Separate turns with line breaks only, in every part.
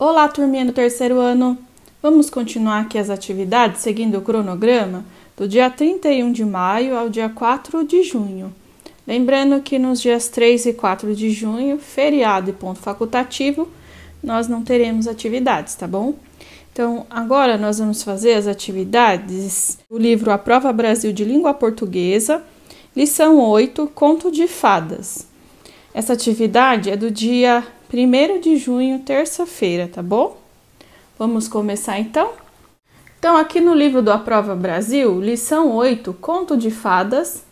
Olá, turminha do terceiro ano! Vamos continuar aqui as atividades seguindo o cronograma do dia 31 de maio ao dia 4 de junho. Lembrando que nos dias 3 e 4 de junho, feriado e ponto facultativo, nós não teremos atividades, tá bom? Então, agora nós vamos fazer as atividades do livro A Prova Brasil de Língua Portuguesa, lição 8, Conto de Fadas. Essa atividade é do dia 1º de junho, terça-feira, tá bom? Vamos começar então? Então, aqui no livro do A Prova Brasil, lição 8, Conto de Fadas,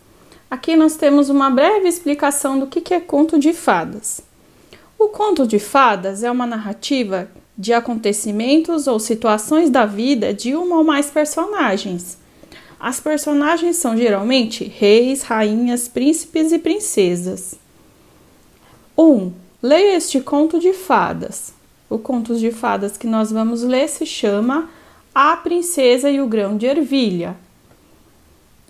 aqui nós temos uma breve explicação do que é conto de fadas. O conto de fadas é uma narrativa de acontecimentos ou situações da vida de uma ou mais personagens. As personagens são geralmente reis, rainhas, príncipes e princesas. 1. Leia este conto de fadas. O conto de fadas que nós vamos ler se chama A Princesa e o Grão de Ervilha.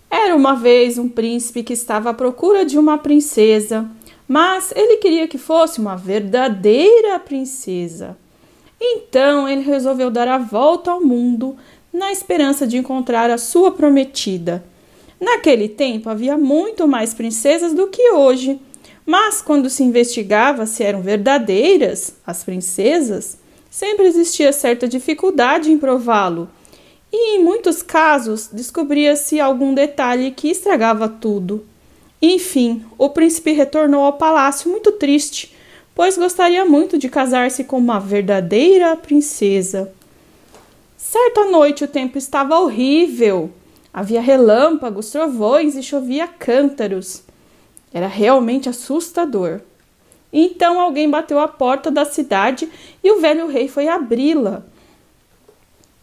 Era uma vez um príncipe que estava à procura de uma princesa, mas ele queria que fosse uma verdadeira princesa. Então ele resolveu dar a volta ao mundo na esperança de encontrar a sua prometida. Naquele tempo havia muito mais princesas do que hoje. Mas quando se investigava se eram verdadeiras as princesas, sempre existia certa dificuldade em prová-lo. E em muitos casos descobria-se algum detalhe que estragava tudo. Enfim, o príncipe retornou ao palácio muito triste, pois gostaria muito de casar-se com uma verdadeira princesa. Certa noite o tempo estava horrível. Havia relâmpagos, trovões e chovia cântaros. Era realmente assustador. Então alguém bateu à porta da cidade e o velho rei foi abri-la.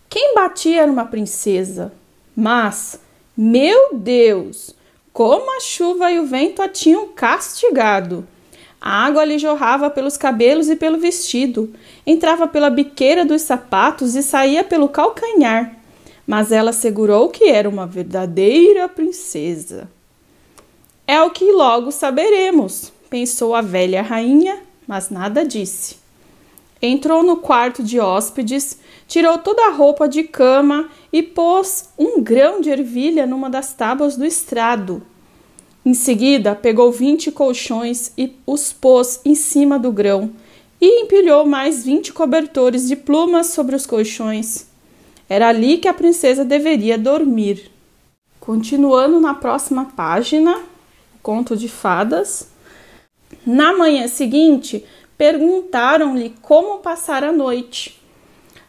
Quem batia era uma princesa, mas, meu Deus, como a chuva e o vento a tinham castigado! A água lhe jorrava pelos cabelos e pelo vestido, entrava pela biqueira dos sapatos e saía pelo calcanhar. Mas ela assegurou que era uma verdadeira princesa. É o que logo saberemos, pensou a velha rainha, mas nada disse. Entrou no quarto de hóspedes, tirou toda a roupa de cama e pôs um grão de ervilha numa das tábuas do estrado. Em seguida, pegou 20 colchões e os pôs em cima do grão e empilhou mais 20 cobertores de plumas sobre os colchões. Era ali que a princesa deveria dormir. Continuando na próxima página, conto de fadas. Na manhã seguinte, perguntaram-lhe como passar a noite.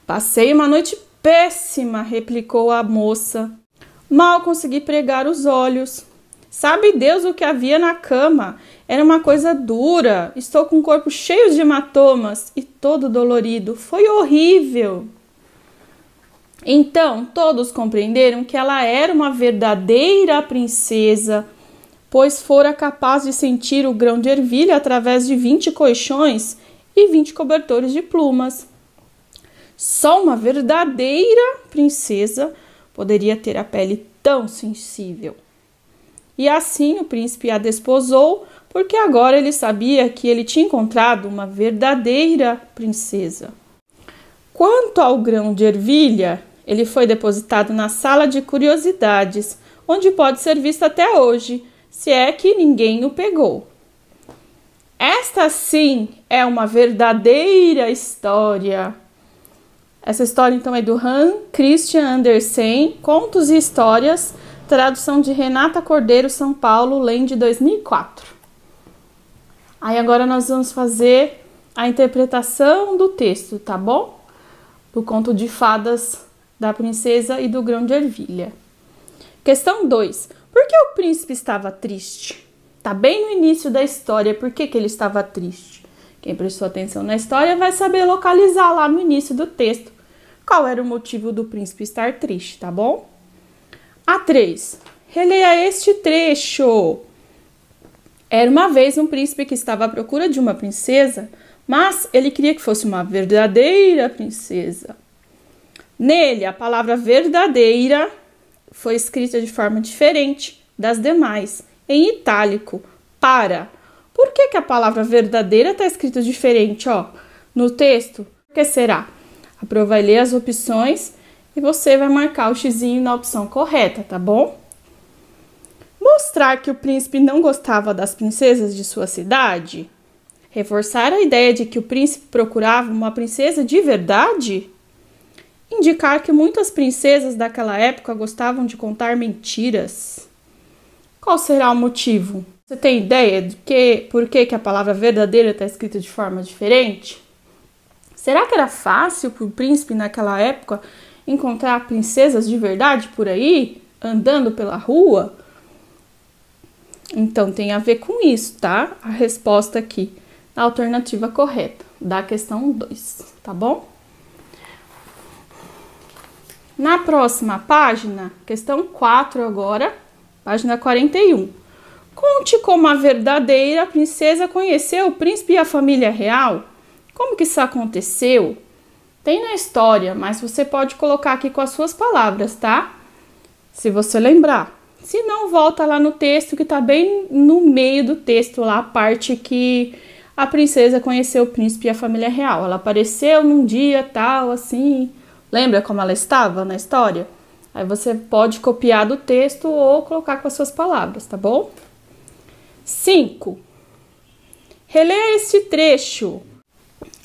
Passei uma noite péssima, replicou a moça. Mal consegui pregar os olhos. Sabe Deus o que havia na cama? Era uma coisa dura. Estou com o corpo cheio de hematomas e todo dolorido. Foi horrível. Então, todos compreenderam que ela era uma verdadeira princesa, pois fora capaz de sentir o grão de ervilha através de 20 colchões e 20 cobertores de plumas. Só uma verdadeira princesa poderia ter a pele tão sensível. E assim o príncipe a desposou, porque agora ele sabia que ele tinha encontrado uma verdadeira princesa. Quanto ao grão de ervilha, ele foi depositado na sala de curiosidades, onde pode ser visto até hoje, se é que ninguém o pegou. Esta sim é uma verdadeira história. Essa história então é do Hans Christian Andersen, Contos e Histórias, tradução de Renata Cordeiro, São Paulo, Lem de 2004. Aí agora nós vamos fazer a interpretação do texto, tá bom? Do conto de fadas da princesa e do grão de ervilha. Questão 2. Por que o príncipe estava triste? Está bem no início da história. Por que ele estava triste? Quem prestou atenção na história vai saber localizar lá no início do texto qual era o motivo do príncipe estar triste, tá bom? A 3. Releia este trecho. Era uma vez um príncipe que estava à procura de uma princesa, mas ele queria que fosse uma verdadeira princesa. Nele, a palavra verdadeira foi escrita de forma diferente das demais, em itálico, para. Por que a palavra verdadeira está escrita diferente, no texto? que será? A Pro vai ler as opções e você vai marcar o xizinho na opção correta, tá bom? Mostrar que o príncipe não gostava das princesas de sua cidade? Reforçar a ideia de que o príncipe procurava uma princesa de verdade? Indicar que muitas princesas daquela época gostavam de contar mentiras? Qual será o motivo? Você tem ideia de por que a palavra verdadeira está escrita de forma diferente? Será que era fácil para o príncipe naquela época encontrar princesas de verdade por aí, andando pela rua? Então tem a ver com isso, tá? A resposta aqui, a alternativa correta da questão 2, tá bom? Na próxima página, questão 4 agora, página 41. Conte como a verdadeira princesa conheceu o príncipe e a família real. Como que isso aconteceu? Tem na história, mas você pode colocar aqui com as suas palavras, tá? Se você lembrar. Se não, volta lá no texto que tá bem no meio do texto, lá a parte que a princesa conheceu o príncipe e a família real. Ela apareceu num dia tal, assim. Lembra como ela estava na história? Aí você pode copiar do texto ou colocar com as suas palavras, tá bom? 5. Releia este trecho.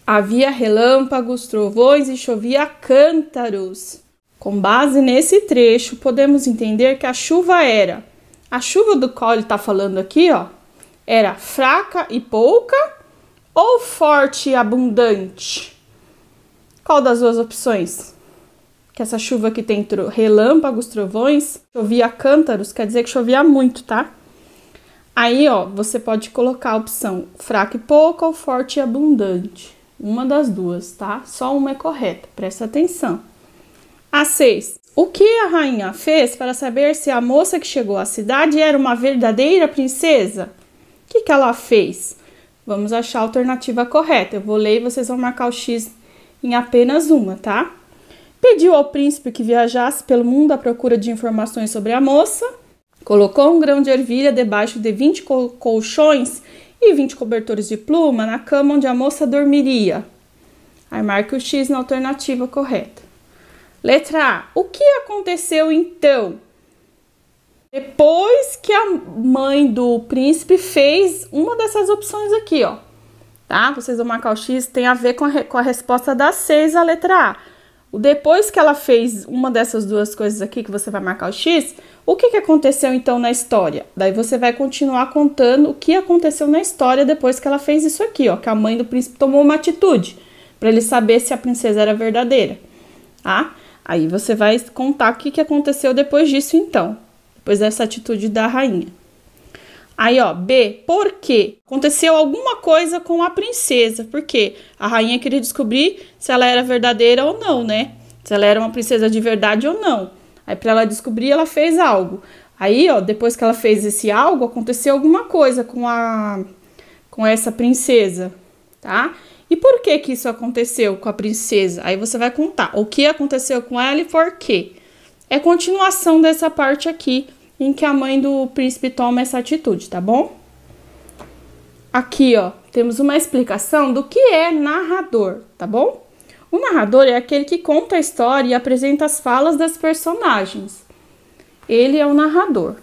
Havia relâmpagos, trovões e chovia cântaros. Com base nesse trecho, podemos entender que a chuva era... A chuva do qual ele está falando aqui, ó, era fraca e pouca ou forte e abundante? Qual das duas opções? Que essa chuva aqui tem relâmpagos, trovões, chovia cântaros, quer dizer que chovia muito, tá? Aí, ó, você pode colocar a opção fraca e pouca ou forte e abundante. Uma das duas, tá? Só uma é correta, presta atenção. A 6. O que a rainha fez para saber se a moça que chegou à cidade era uma verdadeira princesa? O que ela fez? Vamos achar a alternativa correta. Eu vou ler e vocês vão marcar o X em apenas uma, tá? Pediu ao príncipe que viajasse pelo mundo à procura de informações sobre a moça. Colocou um grão de ervilha debaixo de 20 colchões e 20 cobertores de pluma na cama onde a moça dormiria. Aí marca o X na alternativa correta. Letra A. O que aconteceu então? Depois que a mãe do príncipe fez uma dessas opções aqui, ó. Tá? Vocês vão marcar o X, tem a ver com a resposta da 6, a letra A. Depois que ela fez uma dessas duas coisas aqui, que você vai marcar o X, o que aconteceu então na história? Daí você vai continuar contando o que aconteceu na história depois que ela fez isso aqui, ó. Que a mãe do príncipe tomou uma atitude para ele saber se a princesa era verdadeira, tá? Aí você vai contar o que aconteceu depois disso, então. Depois dessa atitude da rainha. Aí, ó, B. Por quê? Aconteceu alguma coisa com a princesa. Por quê? A rainha queria descobrir se ela era verdadeira ou não, né? Se ela era uma princesa de verdade ou não. Aí, pra ela descobrir, ela fez algo. Aí, ó, depois que ela fez esse algo, aconteceu alguma coisa com essa princesa, tá? E por que isso aconteceu com a princesa? Aí você vai contar o que aconteceu com ela e por quê. É continuação dessa parte aqui, em que a mãe do príncipe toma essa atitude, tá bom? Aqui, ó, temos uma explicação do que é narrador, tá bom? O narrador é aquele que conta a história e apresenta as falas das personagens. Ele é o narrador.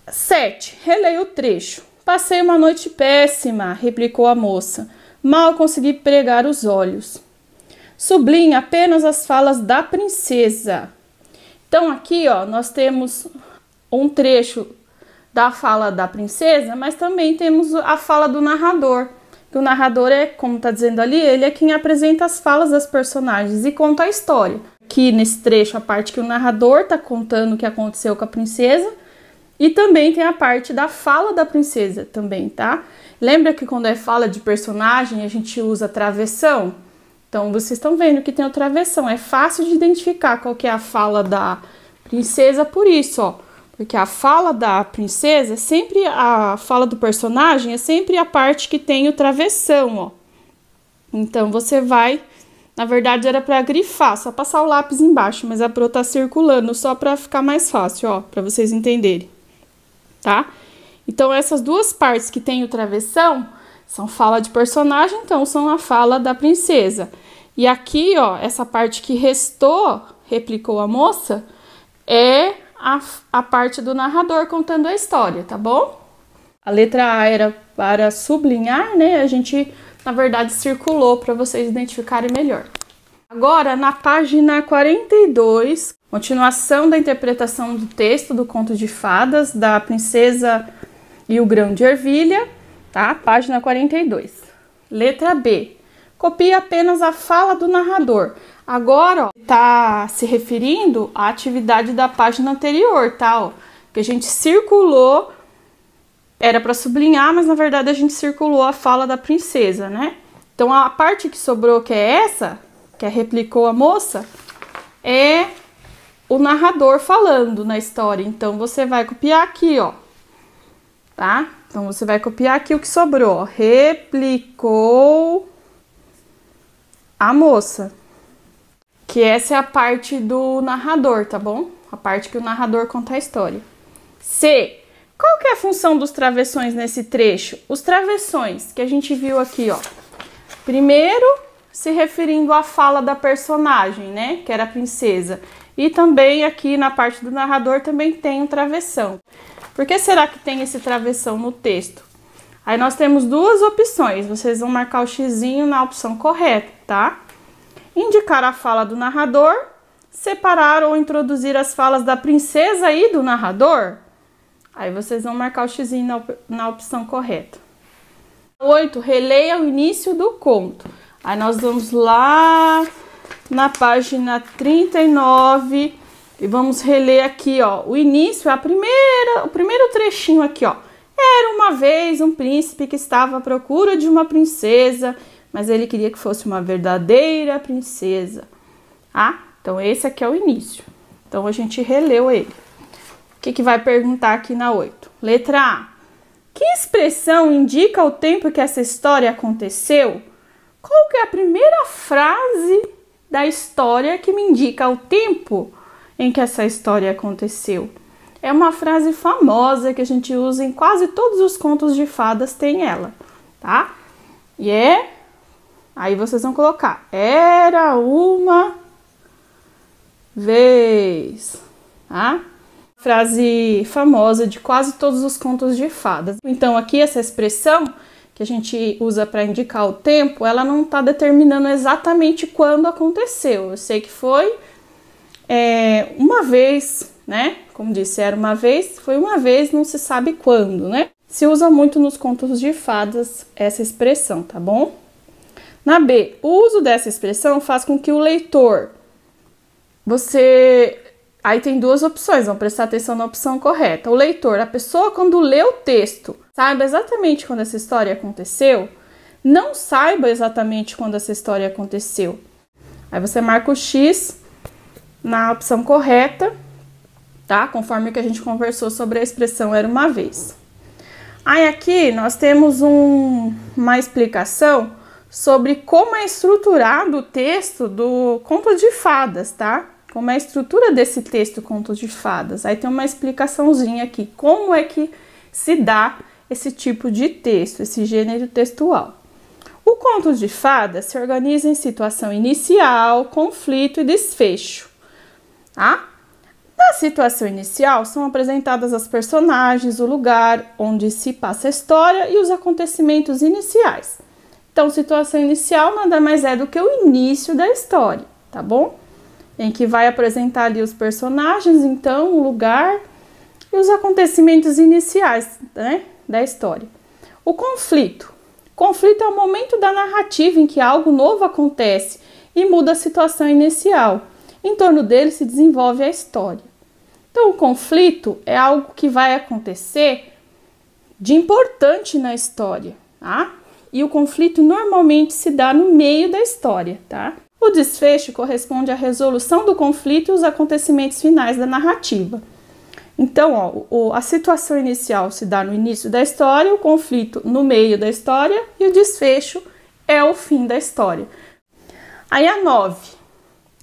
7. Releia o trecho. Passei uma noite péssima, replicou a moça. Mal consegui pregar os olhos. Sublinhe apenas as falas da princesa. Então, aqui, ó, nós temos um trecho da fala da princesa, mas também temos a fala do narrador. Que o narrador é, como tá dizendo ali, ele é quem apresenta as falas das personagens e conta a história. Aqui nesse trecho, a parte que o narrador tá contando o que aconteceu com a princesa. E também tem a parte da fala da princesa também, tá? Lembra que quando é fala de personagem, a gente usa travessão? Então, vocês estão vendo que tem o travessão. É fácil de identificar qual que é a fala da princesa por isso, ó. Porque a fala da princesa, sempre a fala do personagem é sempre a parte que tem o travessão, ó. Então, você vai... Na verdade, era para grifar, só passar o lápis embaixo, mas a Pro tá circulando só para ficar mais fácil, ó, para vocês entenderem. Tá? Então, essas duas partes que tem o travessão São fala de personagem, então são a fala da princesa. E aqui, ó, essa parte que restou, replicou a moça, é a parte do narrador contando a história, tá bom? A letra A era para sublinhar, né? A gente, na verdade, circulou para vocês identificarem melhor. Agora, na página 42, continuação da interpretação do texto do Conto de Fadas, da Princesa e o Grão de Ervilha, tá? Página 42. Letra B. Copie apenas a fala do narrador. Agora, ó, tá se referindo à atividade da página anterior, tá? Ó, que a gente circulou, era para sublinhar, mas na verdade a gente circulou a fala da princesa, né? Então, a parte que sobrou, que é essa, que replicou a moça, é o narrador falando na história. Então, você vai copiar aqui, ó, tá? Então, você vai copiar aqui o que sobrou, ó. Replicou a moça. Que essa é a parte do narrador, tá bom? A parte que o narrador conta a história. C. Qual que é a função dos travessões nesse trecho? Os travessões que a gente viu aqui, ó. Primeiro, se referindo à fala da personagem, né? Que era a princesa. E também aqui na parte do narrador também tem um travessão. Por que será que tem esse travessão no texto? Aí nós temos duas opções. Vocês vão marcar o xizinho na opção correta, tá? Indicar a fala do narrador, separar ou introduzir as falas da princesa e do narrador. Aí vocês vão marcar o xizinho na opção correta. 8. Releia o início do conto. Aí nós vamos lá na página 39 e vamos reler aqui, ó. O início é o primeiro trechinho aqui, ó. Era uma vez um príncipe que estava à procura de uma princesa, mas ele queria que fosse uma verdadeira princesa. Ah, então esse aqui é o início. Então a gente releu ele. O que vai perguntar aqui na 8? Letra A. Que expressão indica o tempo que essa história aconteceu? Qual que é a primeira frase da história que me indica o tempo em que essa história aconteceu? É uma frase famosa que a gente usa em quase todos os contos de fadas, tem ela, tá? E aí vocês vão colocar, era uma vez, tá? Frase famosa de quase todos os contos de fadas. Então aqui essa expressão que a gente usa para indicar o tempo, ela não está determinando exatamente quando aconteceu. Eu sei que foi uma vez, né? Como disse, era uma vez, foi uma vez, não se sabe quando, né? Se usa muito nos contos de fadas essa expressão, tá bom? Na B, o uso dessa expressão faz com que o leitor, aí tem duas opções, vamos prestar atenção na opção correta. O leitor, a pessoa quando lê o texto, saiba exatamente quando essa história aconteceu, não saiba exatamente quando essa história aconteceu. Aí você marca o X na opção correta, tá? Conforme que a gente conversou sobre a expressão era uma vez. Aí aqui nós temos uma explicação sobre como é estruturado o texto do Conto de Fadas, tá? Como é a estrutura desse texto Conto de Fadas. Aí tem uma explicaçãozinha aqui, como é que se dá esse tipo de texto, esse gênero textual. O Conto de Fadas se organiza em situação inicial, conflito e desfecho, tá? Na situação inicial são apresentadas as personagens, o lugar onde se passa a história e os acontecimentos iniciais. Então, situação inicial nada mais é do que o início da história, tá bom? Em que vai apresentar ali os personagens, então, o lugar e os acontecimentos iniciais, né, da história. O conflito. Conflito é o momento da narrativa em que algo novo acontece e muda a situação inicial. Em torno dele se desenvolve a história. Então, o conflito é algo que vai acontecer de importante na história, tá? E o conflito normalmente se dá no meio da história, tá? O desfecho corresponde à resolução do conflito e os acontecimentos finais da narrativa. Então, ó, a situação inicial se dá no início da história, o conflito no meio da história e o desfecho é o fim da história. Aí a 9.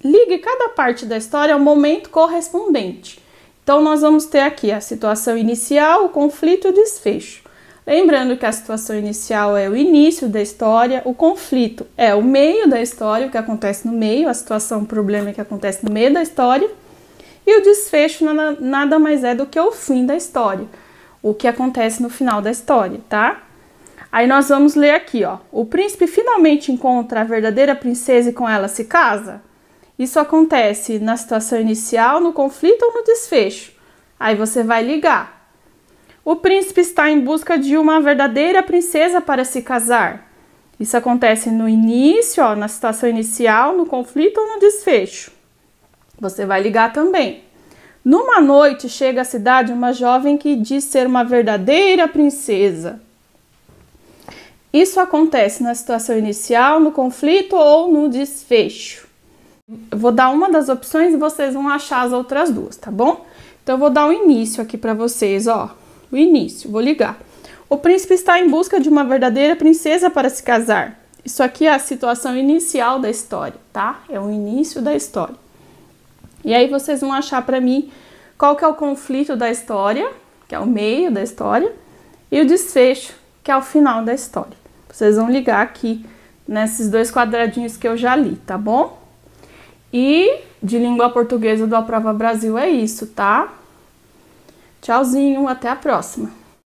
Ligue cada parte da história ao momento correspondente. Então, nós vamos ter aqui a situação inicial, o conflito e o desfecho. Lembrando que a situação inicial é o início da história, o conflito é o meio da história, o que acontece no meio, a situação, o problema que acontece no meio da história, e o desfecho nada mais é do que o fim da história, o que acontece no final da história, tá? Aí nós vamos ler aqui, ó. O príncipe finalmente encontra a verdadeira princesa e com ela se casa? Isso acontece na situação inicial, no conflito ou no desfecho? Aí você vai ligar. O príncipe está em busca de uma verdadeira princesa para se casar. Isso acontece no início, ó, na situação inicial, no conflito ou no desfecho? Você vai ligar também. Numa noite chega à cidade uma jovem que diz ser uma verdadeira princesa. Isso acontece na situação inicial, no conflito ou no desfecho? Eu vou dar uma das opções e vocês vão achar as outras duas, tá bom? Então eu vou dar o início aqui para vocês, ó. O início, vou ligar. O príncipe está em busca de uma verdadeira princesa para se casar. Isso aqui é a situação inicial da história, tá? É o início da história. E aí vocês vão achar para mim qual que é o conflito da história, que é o meio da história, e o desfecho, que é o final da história. Vocês vão ligar aqui nesses dois quadradinhos que eu já li, tá bom? E de língua portuguesa do A Prova Brasil é isso, tá? Tchauzinho, até a próxima!